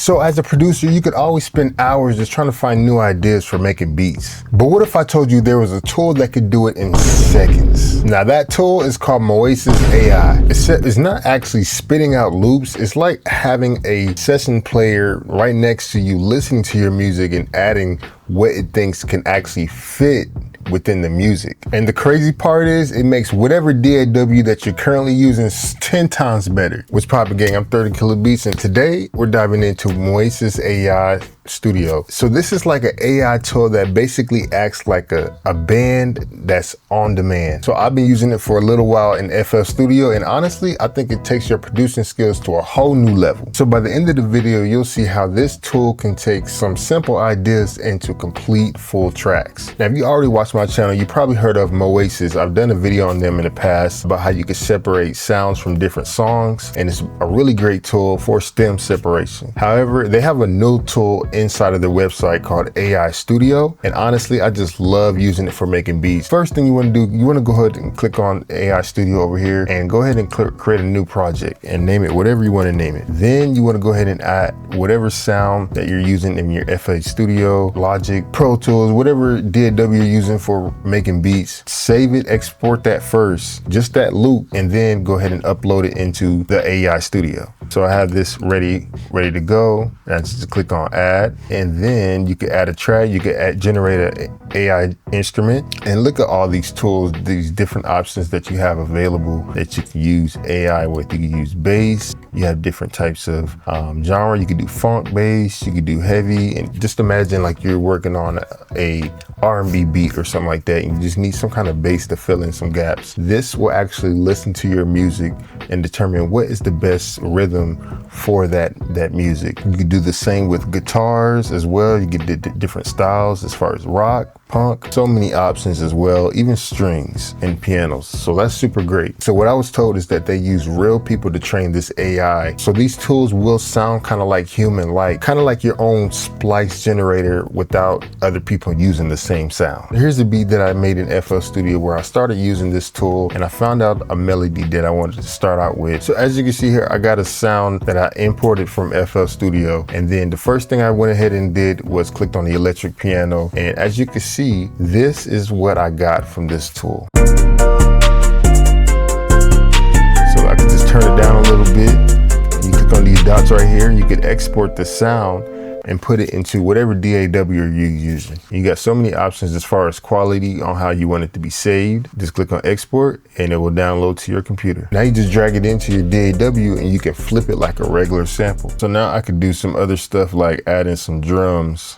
So as a producer, you could always spend hours just trying to find new ideas for making beats. But what if I told you there was a tool that could do it in seconds? Now that tool is called Moises AI. It's not actually spitting out loops. It's like having a session player right next to you, listening to your music and adding what it thinks can actually fit within the music. And the crazy part is it makes whatever DAW that you're currently using 10 times better. What's poppin', gang? I'm 30 Kilobeats, and today we're diving into Moises AI Studio. So this is like an AI tool that basically acts like a band that's on demand. So I've been using it for a little while in FL Studio, and honestly, I think it takes your producing skills to a whole new level. So by the end of the video, you'll see how this tool can take some simple ideas into complete full tracks. Now, if you already watched my channel, you probably heard of Moises. I've done a video on them in the past about how you can separate sounds from different songs, and it's a really great tool for stem separation. However, they have a new tool inside of their website called AI Studio, and honestly, I just love using it for making beats. First thing you want to do, you want to go ahead and click on AI Studio over here and go ahead and create a new project and name it whatever you want to name it. Then you want to go ahead and add whatever sound that you're using in your FL Studio, Logic, Pro Tools, whatever DAW you're using for making beats. Save it, export that first, just that loop, and then go ahead and upload it into the AI Studio. So I have this ready to go. I just click on add, and then you can add a track, you can generate an AI instrument, and look at all these tools, these different options that you have available that you can use AI with. You can use bass, you have different types of genre. You can do funk bass, you can do heavy, and just imagine like you're working on a R&B beat or something like that, and you just need some kind of bass to fill in some gaps. This will actually listen to your music and determine what is the best rhythm for that music. You can do the same with guitars as well. You get different styles as far as rock, punk, so many options as well, even strings and pianos. So that's super great. So what I was told is that they use real people to train this AI. So these tools will sound kind of like human-like, kind of like your own splice generator without other people using the same sound. Here's a beat that I made in FL Studio where I started using this tool and I found out a melody that I wanted to start out with. So as you can see here, I got a sound that I imported from FL Studio. And then the first thing I went ahead and did was clicked on the electric piano. And as you can see, this is what I got from this tool. So I can just turn it down a little bit. You click on these dots right here, you can export the sound and put it into whatever DAW you're using. You got so many options as far as quality on how you want it to be saved. Just click on export and it will download to your computer. Now you just drag it into your DAW and you can flip it like a regular sample. So now I could do some other stuff like adding some drums.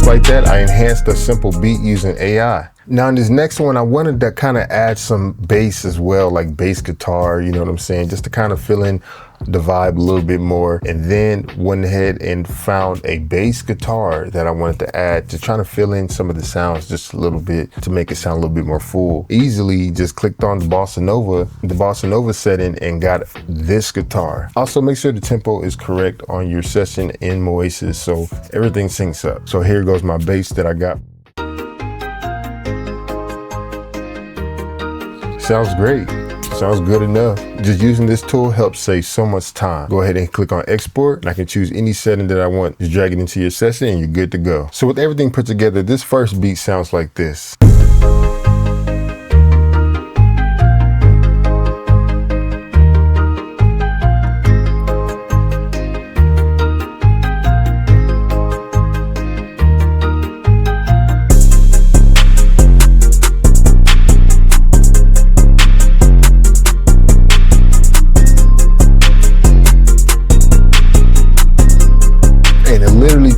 Like that, I enhanced a simple beat using AI. Now in this next one, I wanted to kind of add some bass as well, like bass guitar, you know what I'm saying? Just to kind of fill in the vibe a little bit more. And then went ahead and found a bass guitar that I wanted to add to try to fill in some of the sounds just a little bit to make it sound a little bit more full. Easily just clicked on the Bossa Nova setting and got this guitar. Also make sure the tempo is correct on your session in Moises so everything syncs up. So here goes my bass that I got. Sounds great. Sounds good enough. Just using this tool helps save so much time. Go ahead and click on export and I can choose any setting that I want. Just drag it into your session and you're good to go. So with everything put together, this first beat sounds like this.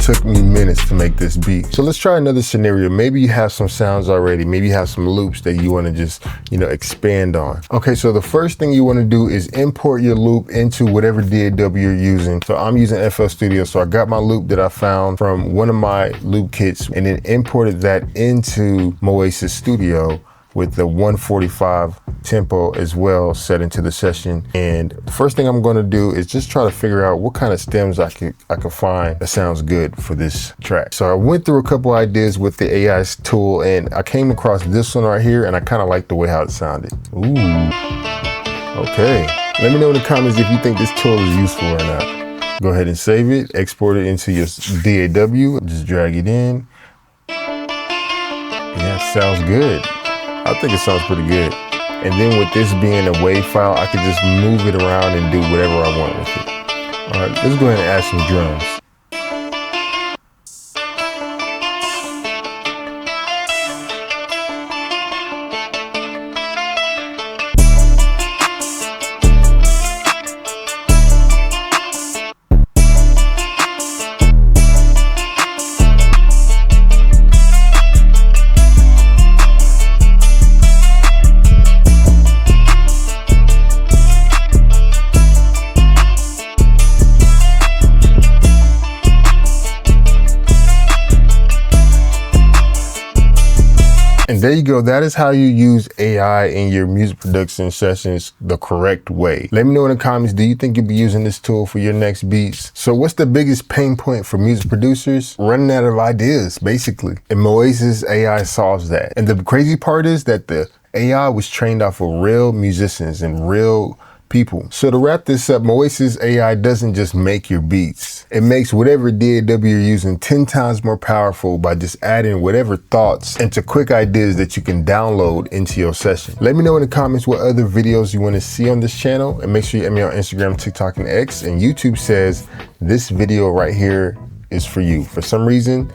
Took me minutes to make this beat. So let's try another scenario. Maybe you have some sounds already. Maybe you have some loops that you want to just, expand on. Okay, so the first thing you want to do is import your loop into whatever DAW you're using. So I'm using FL Studio. So I got my loop that I found from one of my loop kits and then imported that into Moises Studio. with the 145 tempo as well set into the session. And the first thing I'm gonna do is just try to figure out what kind of stems I could find that sounds good for this track. So I went through a couple ideas with the AI tool and I came across this one right here and I kind of like the way how it sounded. Ooh, okay. Let me know in the comments if you think this tool is useful or not. Go ahead and save it, export it into your DAW, just drag it in. Yeah, sounds good. I think it sounds pretty good. And then with this being a WAV file, I could just move it around and do whatever I want with it. All right, let's go ahead and add some drums. And there you go. That is how you use AI in your music production sessions the correct way. Let me know in the comments, do you think you'll be using this tool for your next beats? So what's the biggest pain point for music producers? Running out of ideas, basically. And Moises AI solves that. And the crazy part is that the AI was trained off of real musicians and real people. So to wrap this up, Moises AI doesn't just make your beats. It makes whatever DAW you're using 10 times more powerful by just adding whatever thoughts into quick ideas that you can download into your session. Let me know in the comments what other videos you want to see on this channel, and make sure you add me on Instagram, TikTok, and X. And YouTube says this video right here is for you. For some reason,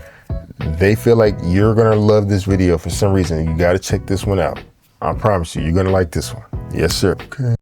they feel like you're gonna love this video. For some reason, you gotta check this one out. I promise you, you're gonna like this one. Yes, sir. Okay.